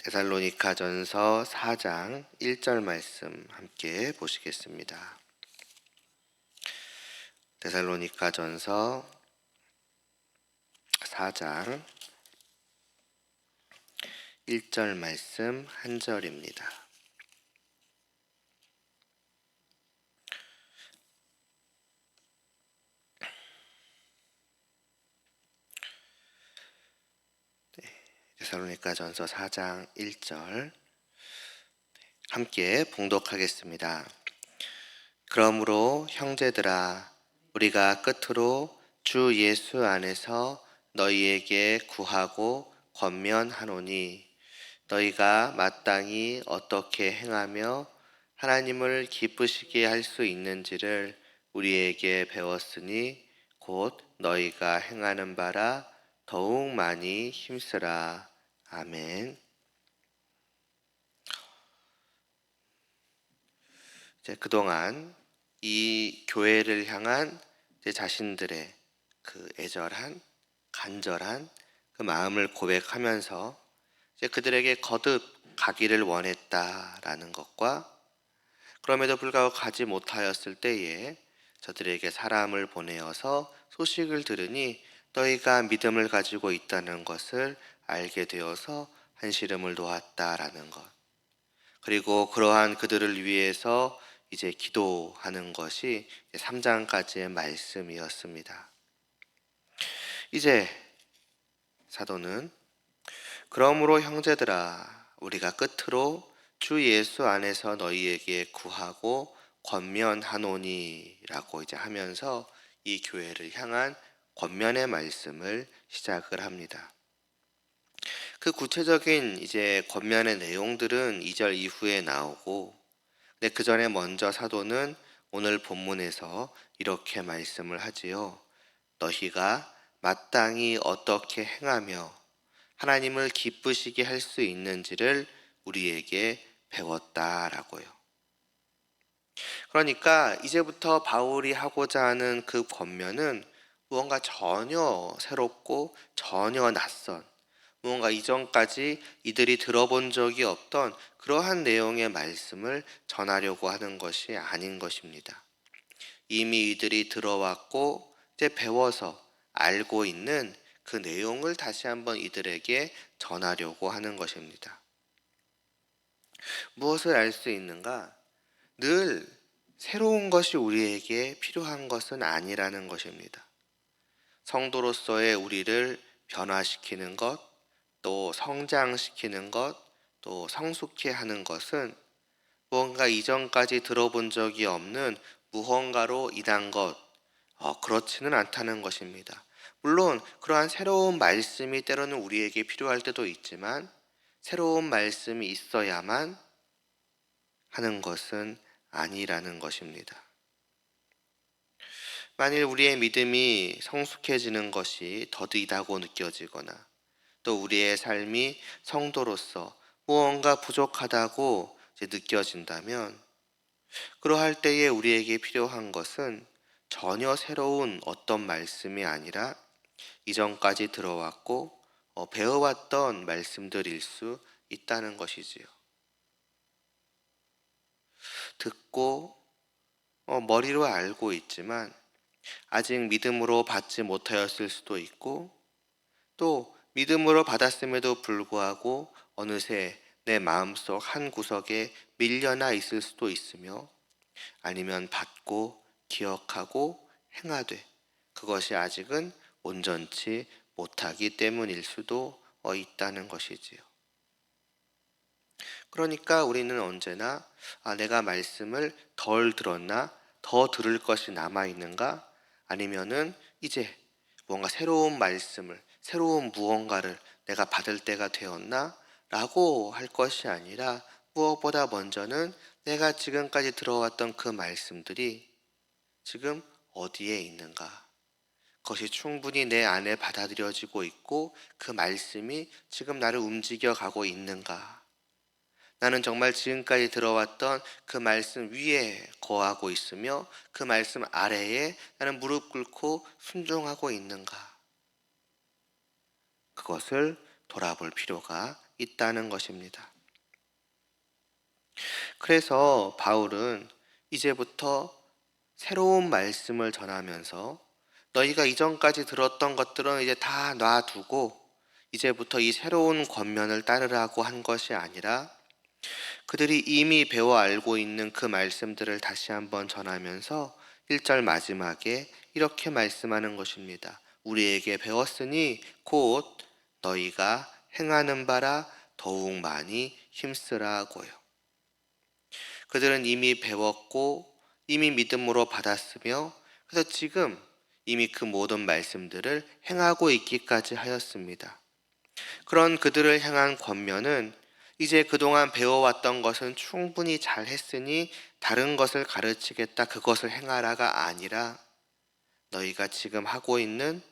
데살로니가전서 4장 1절 말씀 함께 보시겠습니다. 데살로니가전서 4장 1절 말씀 한 절입니다. 데살로니가전서 4장 1절 함께 봉독하겠습니다. 그러므로 형제들아, 우리가 끝으로 주 예수 안에서 너희에게 구하고 권면하노니 너희가 마땅히 어떻게 행하며 하나님을 기쁘시게 할 수 있는지를 우리에게 배웠으니 곧 너희가 행하는 바라 더욱 많이 힘쓰라. 아멘. 그동안 이 교회를 향한 자신들의 그 애절한, 간절한 그 마음을 고백하면서 그들에게 거듭 가기를 원했다라는 것과, 그럼에도 불구하고 가지 못하였을 때에 저들에게 사람을 보내어서 소식을 들으니 너희가 믿음을 가지고 있다는 것을 알게 되어서 한시름을 놓았다라는 것, 그리고 그러한 그들을 위해서 이제 기도하는 것이 3장까지의 말씀이었습니다. 이제 사도는 그러므로 형제들아, 우리가 끝으로 주 예수 안에서 너희에게 구하고 권면하노니 라고 이제 하면서 이 교회를 향한 권면의 말씀을 시작을 합니다. 그 구체적인 이제 권면의 내용들은 2절 이후에 나오고, 근데 그 전에 먼저 사도는 오늘 본문에서 이렇게 말씀을 하지요. 너희가 마땅히 어떻게 행하며 하나님을 기쁘시게 할 수 있는지를 우리에게 배웠다라고요. 그러니까 이제부터 바울이 하고자 하는 그 권면은 무언가 전혀 새롭고 전혀 낯선, 무언가 이전까지 이들이 들어본 적이 없던 그러한 내용의 말씀을 전하려고 하는 것이 아닌 것입니다. 이미 이들이 들어왔고 이제 배워서 알고 있는 그 내용을 다시 한번 이들에게 전하려고 하는 것입니다. 무엇을 알 수 있는가? 늘 새로운 것이 우리에게 필요한 것은 아니라는 것입니다. 성도로서의 우리를 변화시키는 것, 또 성장시키는 것, 또 성숙해 하는 것은 무언가 이전까지 들어본 적이 없는 무언가로 인한 것, 그렇지는 않다는 것입니다. 물론 그러한 새로운 말씀이 때로는 우리에게 필요할 때도 있지만 새로운 말씀이 있어야만 하는 것은 아니라는 것입니다. 만일 우리의 믿음이 성숙해지는 것이 더디다고 느껴지거나 또 우리의 삶이 성도로서 무언가 부족하다고 느껴진다면, 그러할 때에 우리에게 필요한 것은 전혀 새로운 어떤 말씀이 아니라 이전까지 들어왔고 배워왔던 말씀들일 수 있다는 것이지요. 듣고 머리로 알고 있지만 아직 믿음으로 받지 못하였을 수도 있고, 또 믿음으로 받았음에도 불구하고 어느새 내 마음속 한 구석에 밀려나 있을 수도 있으며, 아니면 받고 기억하고 행하되 그것이 아직은 온전치 못하기 때문일 수도 있다는 것이지요. 그러니까 우리는 언제나 내가 말씀을 덜 들었나? 더 들을 것이 남아있는가? 아니면은 이제 뭔가 새로운 말씀을, 새로운 무언가를 내가 받을 때가 되었나? 라고 할 것이 아니라 무엇보다 먼저는 내가 지금까지 들어왔던 그 말씀들이 지금 어디에 있는가? 그것이 충분히 내 안에 받아들여지고 있고 그 말씀이 지금 나를 움직여 가고 있는가? 나는 정말 지금까지 들어왔던 그 말씀 위에 거하고 있으며 그 말씀 아래에 나는 무릎 꿇고 순종하고 있는가? 그것을 돌아볼 필요가 있다는 것입니다. 그래서 바울은 이제부터 새로운 말씀을 전하면서 너희가 이전까지 들었던 것들은 이제 다 놔두고 이제부터 이 새로운 권면을 따르라고 한 것이 아니라 그들이 이미 배워 알고 있는 그 말씀들을 다시 한번 전하면서 1절 마지막에 이렇게 말씀하는 것입니다. 우리에게 배웠으니 곧 너희가 행하는 바라 더욱 많이 힘쓰라고요. 그들은 이미 배웠고 이미 믿음으로 받았으며 그래서 지금 이미 그 모든 말씀들을 행하고 있기까지 하였습니다. 그런 그들을 향한 권면은 이제 그동안 배워왔던 것은 충분히 잘했으니 다른 것을 가르치겠다, 그것을 행하라가 아니라 너희가 지금 하고 있는,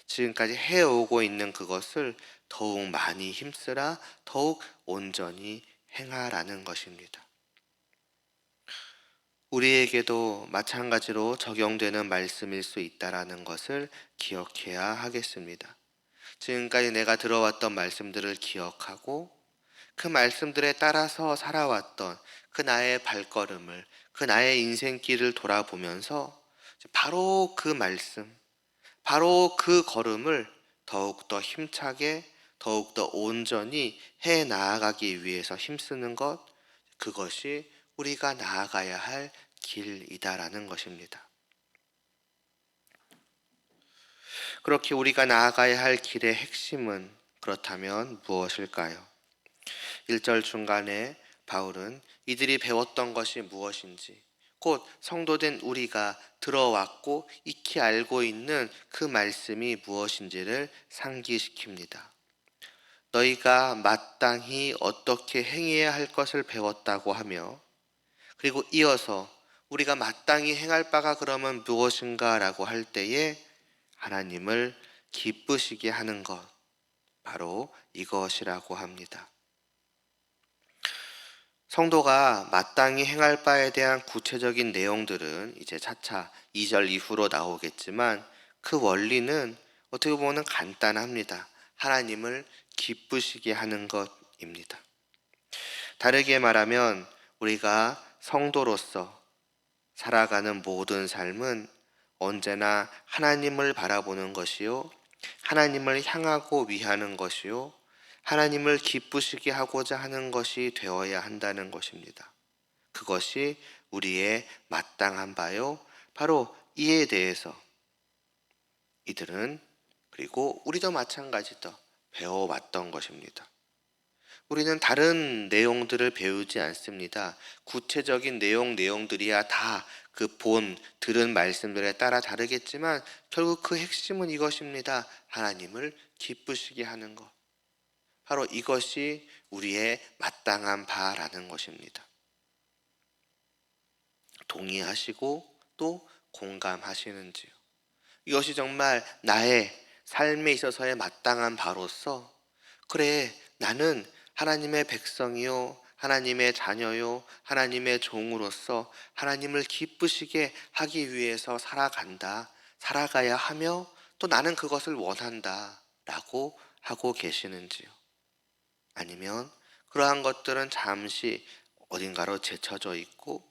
지금까지 해오고 있는 그것을 더욱 많이 힘쓰라, 더욱 온전히 행하라는 것입니다. 우리에게도 마찬가지로 적용되는 말씀일 수 있다는 것을 기억해야 하겠습니다. 지금까지 내가 들어왔던 말씀들을 기억하고 그 말씀들에 따라서 살아왔던 그 나의 발걸음을, 그 나의 인생길을 돌아보면서 바로 그 말씀, 바로 그 걸음을 더욱더 힘차게, 더욱더 온전히 해 나아가기 위해서 힘쓰는 것, 그것이 우리가 나아가야 할 길이다라는 것입니다. 그렇게 우리가 나아가야 할 길의 핵심은 그렇다면 무엇일까요? 1절 중간에 바울은 이들이 배웠던 것이 무엇인지, 곧 성도된 우리가 들어왔고 익히 알고 있는 그 말씀이 무엇인지를 상기시킵니다. 너희가 마땅히 어떻게 행해야 할 것을 배웠다고 하며, 그리고 이어서 우리가 마땅히 행할 바가 그러면 무엇인가 라고 할 때에 하나님을 기쁘시게 하는 것, 바로 이것이라고 합니다. 성도가 마땅히 행할 바에 대한 구체적인 내용들은 이제 차차 2절 이후로 나오겠지만 그 원리는 어떻게 보면 간단합니다. 하나님을 기쁘시게 하는 것입니다. 다르게 말하면 우리가 성도로서 살아가는 모든 삶은 언제나 하나님을 바라보는 것이요, 하나님을 향하고 위하는 것이요, 하나님을 기쁘시게 하고자 하는 것이 되어야 한다는 것입니다. 그것이 우리의 마땅한 바요. 바로 이에 대해서 이들은, 그리고 우리도 마찬가지로 배워왔던 것입니다. 우리는 다른 내용들을 배우지 않습니다. 구체적인 내용들이야 다 그 들은 말씀들에 따라 다르겠지만 결국 그 핵심은 이것입니다. 하나님을 기쁘시게 하는 것. 바로 이것이 우리의 마땅한 바라는 것입니다. 동의하시고 또 공감하시는지요? 이것이 정말 나의 삶에 있어서의 마땅한 바로서, 그래, 나는 하나님의 백성이요, 하나님의 자녀요, 하나님의 종으로서 하나님을 기쁘시게 하기 위해서 살아가야 하며 또 나는 그것을 원한다 라고 하고 계시는지요? 아니면 그러한 것들은 잠시 어딘가로 제쳐져 있고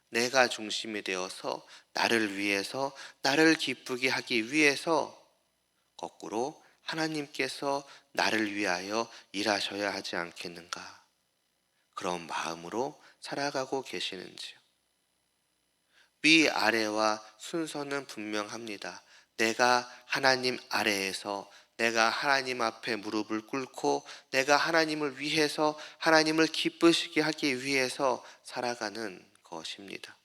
내가 중심이 되어서 나를 위해서, 나를 기쁘게 하기 위해서 거꾸로 하나님께서 나를 위하여 일하셔야 하지 않겠는가? 그런 마음으로 살아가고 계시는지요? 위아래와 순서는 분명합니다. 내가 하나님 아래에서, 내가 하나님 앞에 무릎을 꿇고 내가 하나님을 위해서, 하나님을 기쁘시게 하기 위해서 살아가는 것입니다.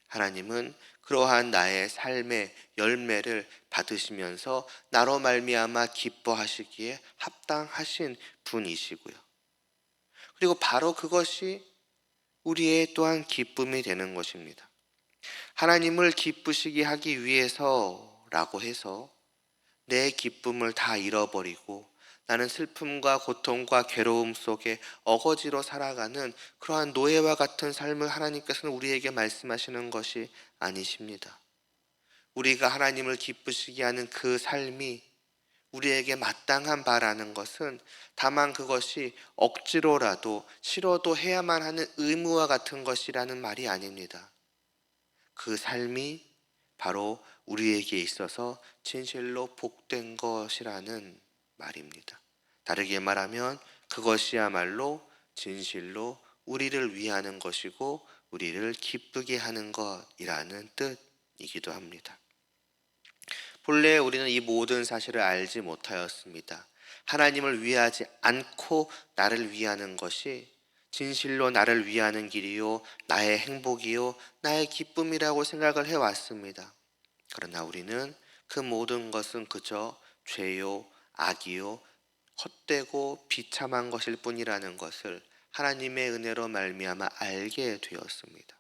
하나님은 그러한 나의 삶의 열매를 받으시면서 나로 말미암아 기뻐하시기에 합당하신 분이시고요. 그리고 바로 그것이 우리의 또한 기쁨이 되는 것입니다. 하나님을 기쁘시게 하기 위해서라고 해서 내 기쁨을 다 잃어버리고 나는 슬픔과 고통과 괴로움 속에 어거지로 살아가는 그러한 노예와 같은 삶을 하나님께서는 우리에게 말씀하시는 것이 아니십니다. 우리가 하나님을 기쁘시게 하는 그 삶이 우리에게 마땅한 바라는 것은 다만 그것이 억지로라도 싫어도 해야만 하는 의무와 같은 것이라는 말이 아닙니다. 그 삶이 바로 우리에게 있어서 진실로 복된 것이라는 말입니다. 다르게 말하면 그것이야말로 진실로 우리를 위하는 것이고 우리를 기쁘게 하는 것이라는 뜻이기도 합니다. 본래 우리는 이 모든 사실을 알지 못하였습니다. 하나님을 위하지 않고 나를 위하는 것이 진실로 나를 위하는 길이요, 나의 행복이요, 나의 기쁨이라고 생각을 해왔습니다. 그러나 우리는 그 모든 것은 그저 죄요, 악이요, 헛되고 비참한 것일 뿐이라는 것을 하나님의 은혜로 말미암아 알게 되었습니다.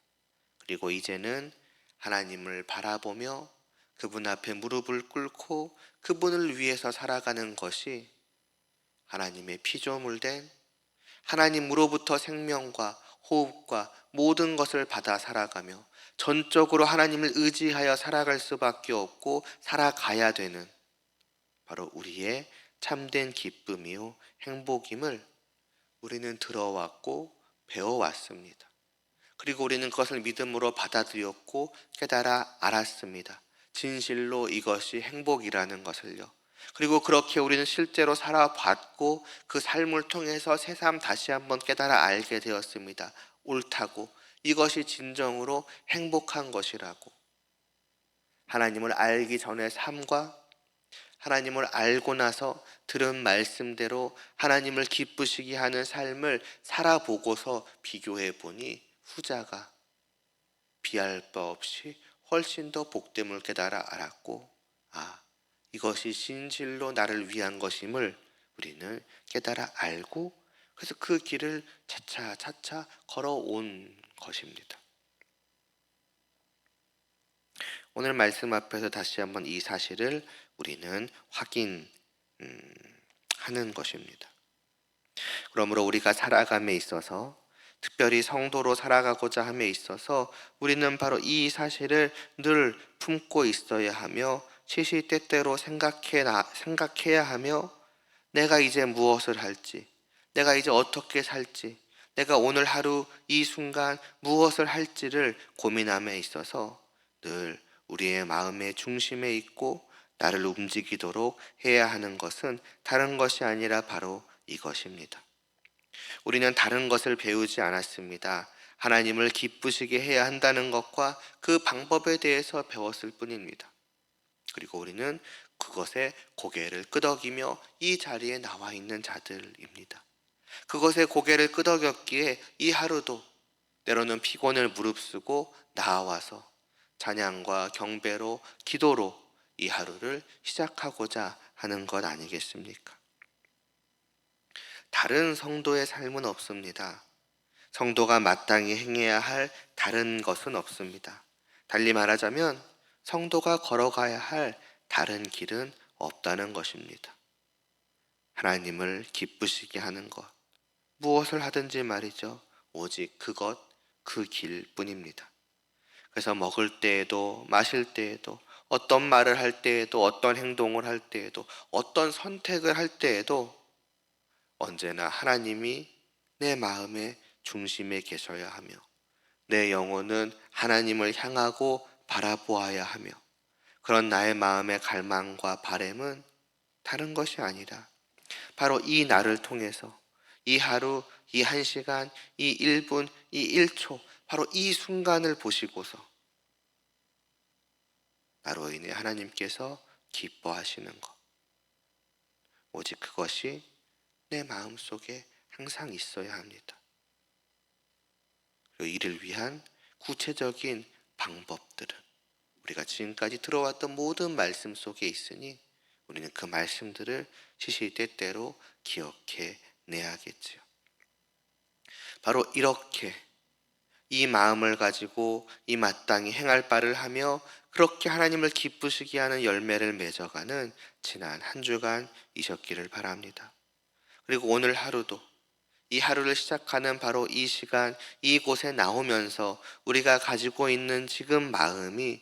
그리고 이제는 하나님을 바라보며 그분 앞에 무릎을 꿇고 그분을 위해서 살아가는 것이 하나님의 피조물된 하나님으로부터 생명과 호흡과 모든 것을 받아 살아가며 전적으로 하나님을 의지하여 살아갈 수밖에 없고 살아가야 되는 바로 우리의 참된 기쁨이요 행복임을 우리는 들어왔고 배워왔습니다. 그리고 우리는 그것을 믿음으로 받아들였고 깨달아 알았습니다. 진실로 이것이 행복이라는 것을요. 그리고 그렇게 우리는 실제로 살아봤고 그 삶을 통해서 새삼 다시 한번 깨달아 알게 되었습니다. 옳다고 이것이 진정으로 행복한 것이라고. 하나님을 알기 전의 삶과 하나님을 알고 나서 들은 말씀대로 하나님을 기쁘시게 하는 삶을 살아보고서 비교해 보니 후자가 비할 바 없이 훨씬 더 복됨을 깨달아 알았고, 이것이 진실로 나를 위한 것임을 우리는 깨달아 알고 그래서 그 길을 차차 걸어온 것입니다. 오늘 말씀 앞에서 다시 한번 이 사실을 우리는 확인하는 것입니다. 그러므로 우리가 살아감에 있어서 특별히 성도로 살아가고자 함에 있어서 우리는 바로 이 사실을 늘 품고 있어야 하며 시시때때로 생각해야 하며 내가 이제 무엇을 할지, 내가 이제 어떻게 살지, 내가 오늘 하루 이 순간 무엇을 할지를 고민함에 있어서 늘 우리의 마음의 중심에 있고 나를 움직이도록 해야 하는 것은 다른 것이 아니라 바로 이것입니다. 우리는 다른 것을 배우지 않았습니다. 하나님을 기쁘시게 해야 한다는 것과 그 방법에 대해서 배웠을 뿐입니다. 그리고 우리는 그것에 고개를 끄덕이며 이 자리에 나와 있는 자들입니다. 그것에 고개를 끄덕였기에 이 하루도 때로는 피곤을 무릅쓰고 나와서 찬양과 경배로 기도로 이 하루를 시작하고자 하는 것 아니겠습니까? 다른 성도의 삶은 없습니다. 성도가 마땅히 행해야 할 다른 것은 없습니다. 달리 말하자면 성도가 걸어가야 할 다른 길은 없다는 것입니다. 하나님을 기쁘시게 하는 것, 무엇을 하든지 말이죠. 오직 그것, 그 길뿐입니다. 그래서 먹을 때에도 마실 때에도 어떤 말을 할 때에도 어떤 행동을 할 때에도 어떤 선택을 할 때에도 언제나 하나님이 내 마음의 중심에 계셔야 하며 내 영혼은 하나님을 향하고 바라보아야 하며 그런 나의 마음의 갈망과 바램은 다른 것이 아니라 바로 이 날을 통해서 이 하루, 이 한 시간, 이 1분, 이 1초 바로 이 순간을 보시고서 나로 인해 하나님께서 기뻐하시는 것 오직 그것이 내 마음속에 항상 있어야 합니다. 그리고 이를 위한 구체적인 방법들은 우리가 지금까지 들어왔던 모든 말씀 속에 있으니 우리는 그 말씀들을 시시때때로 기억해 내야겠지요. 바로 이렇게 이 마음을 가지고 이 마땅히 행할 바를 하며 그렇게 하나님을 기쁘시게 하는 열매를 맺어가는 지난 한 주간이셨기를 바랍니다. 그리고 오늘 하루도 이 하루를 시작하는 바로 이 시간 이곳에 나오면서 우리가 가지고 있는 지금 마음이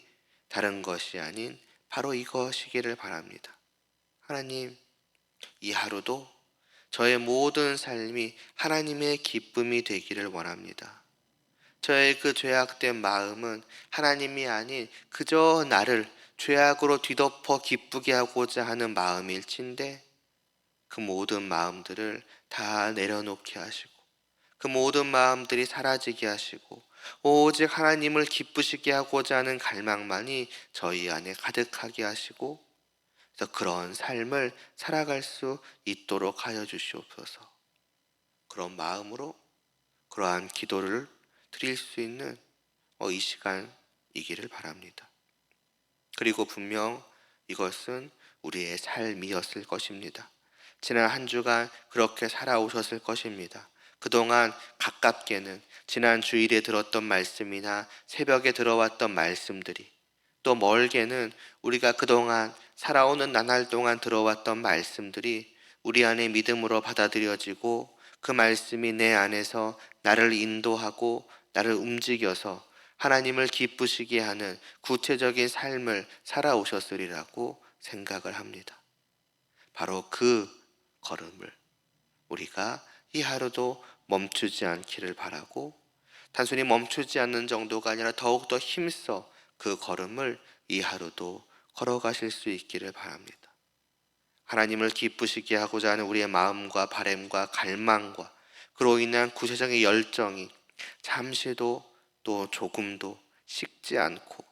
다른 것이 아닌 바로 이것이기를 바랍니다. 하나님, 이 하루도 저의 모든 삶이 하나님의 기쁨이 되기를 원합니다. 저의 그 죄악된 마음은 하나님이 아닌 그저 나를 죄악으로 뒤덮어 기쁘게 하고자 하는 마음일진데, 그 모든 마음들을 다 내려놓게 하시고 그 모든 마음들이 사라지게 하시고 오직 하나님을 기쁘시게 하고자 하는 갈망만이 저희 안에 가득하게 하시고, 그래서 그런 삶을 살아갈 수 있도록 하여 주시옵소서. 그런 마음으로 그러한 기도를 드릴 수 있는 이 시간이기를 바랍니다. 그리고 분명 이것은 우리의 삶이었을 것입니다. 지난 한 주간 그렇게 살아오셨을 것입니다. 그동안 가깝게는 지난 주일에 들었던 말씀이나 새벽에 들어왔던 말씀들이, 또 멀게는 우리가 그동안 살아오는 나날 동안 들어왔던 말씀들이 우리 안에 믿음으로 받아들여지고 그 말씀이 내 안에서 나를 인도하고 나를 움직여서 하나님을 기쁘시게 하는 구체적인 삶을 살아오셨으리라고 생각을 합니다. 바로 그 걸음을 우리가 이 하루도 멈추지 않기를 바라고, 단순히 멈추지 않는 정도가 아니라 더욱더 힘써 그 걸음을 이 하루도 걸어가실 수 있기를 바랍니다. 하나님을 기쁘시게 하고자 하는 우리의 마음과 바램과 갈망과 그로 인한 구체적인 열정이 잠시도 또 조금도 식지 않고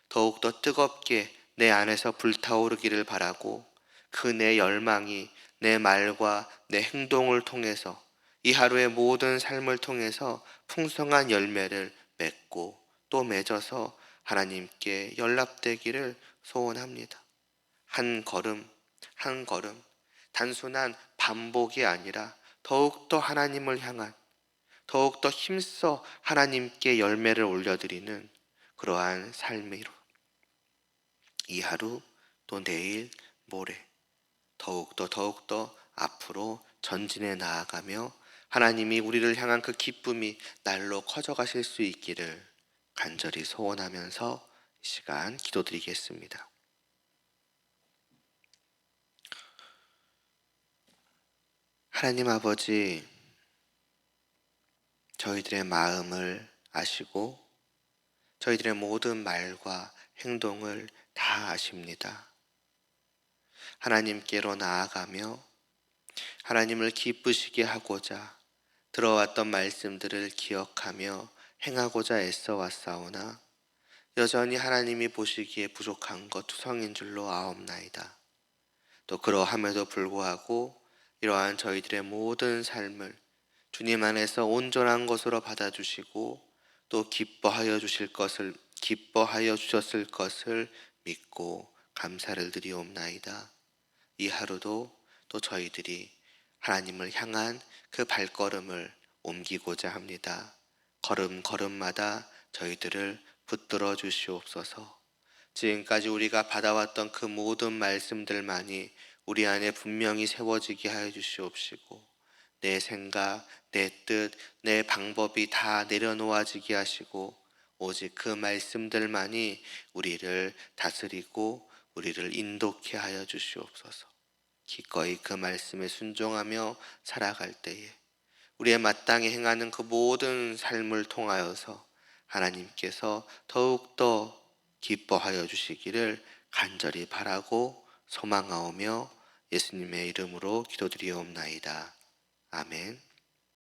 더욱더 뜨겁게 내 안에서 불타오르기를 바라고, 그 내 열망이 내 말과 내 행동을 통해서 이 하루의 모든 삶을 통해서 풍성한 열매를 맺고 또 맺어서 하나님께 연락되기를 소원합니다. 한 걸음 한 걸음, 단순한 반복이 아니라 더욱더 하나님을 향한, 더욱더 힘써 하나님께 열매를 올려드리는 그러한 삶으로 이 하루 또 내일 모레 더욱더 앞으로 전진해 나아가며 하나님이 우리를 향한 그 기쁨이 날로 커져가실 수 있기를 간절히 소원하면서 이 시간 기도드리겠습니다. 하나님 아버지, 저희들의 마음을 아시고 저희들의 모든 말과 행동을 다 아십니다. 하나님께로 나아가며 하나님을 기쁘시게 하고자 들어왔던 말씀들을 기억하며 행하고자 애써 왔사오나 여전히 하나님이 보시기에 부족한 것 투성인 줄로 아옵나이다. 또 그러함에도 불구하고 이러한 저희들의 모든 삶을 주님 안에서 온전한 것으로 받아주시고 또 기뻐하여 주셨을 것을 믿고 감사를 드리옵나이다. 이 하루도 또 저희들이 하나님을 향한 그 발걸음을 옮기고자 합니다. 걸음걸음마다 저희들을 붙들어 주시옵소서. 지금까지 우리가 받아왔던 그 모든 말씀들만이 우리 안에 분명히 세워지게 하여 주시옵시고, 내 생각, 내 뜻, 내 방법이 다 내려놓아지게 하시고 오직 그 말씀들만이 우리를 다스리고 우리를 인도케 하여 주시옵소서. 기꺼이 그 말씀에 순종하며 살아갈 때에 우리의 마땅히 행하는 그 모든 삶을 통하여서 하나님께서 더욱더 기뻐하여 주시기를 간절히 바라고 소망하오며 예수님의 이름으로 기도드리옵나이다. 아멘.